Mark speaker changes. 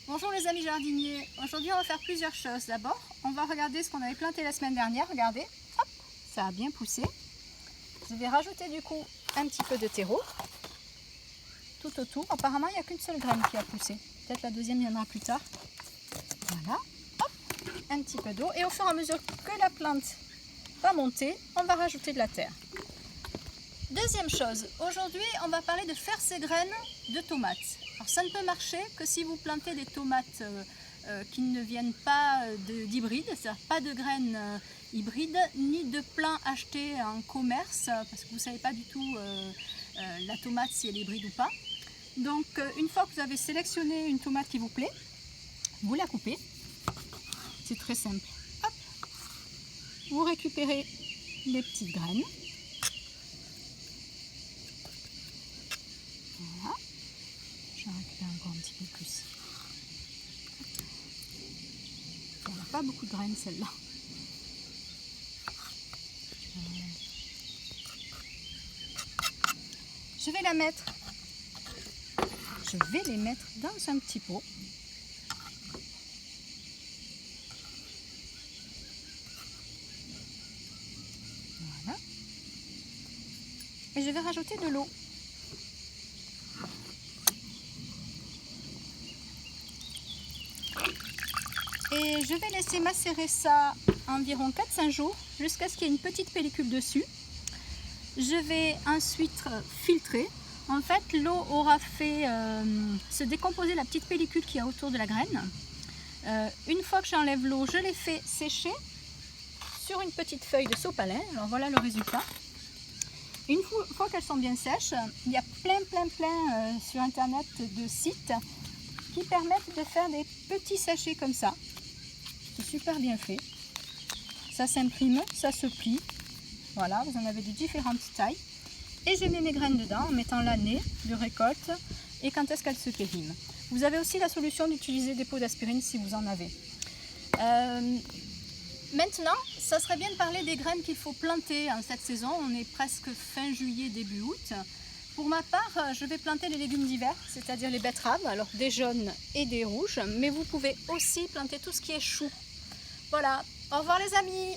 Speaker 1: Bonjour les amis jardiniers, aujourd'hui on va faire plusieurs choses. D'abord, on va regarder ce qu'on avait planté la semaine dernière. Regardez, hop, ça a bien poussé. Je vais rajouter du coup un petit peu de terreau tout autour. Apparemment, il n'y a qu'une seule graine qui a poussé. Peut-être la deuxième viendra plus tard. Voilà, hop, un petit peu d'eau. Et au fur et à mesure que la plante va monter, on va rajouter de la terre. Deuxième chose, aujourd'hui on va parler de faire ses graines de tomates. Alors ça ne peut marcher que si vous plantez des tomates qui ne viennent pas d'hybrides, c'est-à-dire pas de graines hybrides, ni de plants achetés en commerce, parce que vous ne savez pas du tout la tomate si elle est hybride ou pas. Donc une fois que vous avez sélectionné une tomate qui vous plaît, vous la coupez, c'est très simple. Hop. Vous récupérez les petites graines. Voilà, j'en récupère encore un petit peu plus. Elle n'a pas beaucoup de graines celle-là. Je vais les mettre dans un petit pot. Voilà. Et je vais rajouter de l'eau. Et je vais laisser macérer ça environ 4-5 jours jusqu'à ce qu'il y ait une petite pellicule dessus. Je vais ensuite filtrer. En fait, l'eau aura fait se décomposer la petite pellicule qui est autour de la graine. Une fois que j'enlève l'eau, je les fais sécher sur une petite feuille de sopalin. Alors voilà le résultat. Une fois qu'elles sont bien sèches, il y a plein sur internet de sites qui permettent de faire des petits sachets comme ça. C'est super bien fait. Ça s'imprime, ça se plie. Voilà, vous en avez de différentes tailles. Et je mets mes graines dedans en mettant l'année de récolte et quand est-ce qu'elles se périment. Vous avez aussi la solution d'utiliser des pots d'aspirine si vous en avez. Maintenant, ça serait bien de parler des graines qu'il faut planter en cette saison. On est presque fin juillet, début août. Pour ma part, je vais planter les légumes d'hiver, c'est-à-dire les betteraves, alors des jaunes et des rouges. Mais vous pouvez aussi planter tout ce qui est chou. Voilà, au revoir les amis!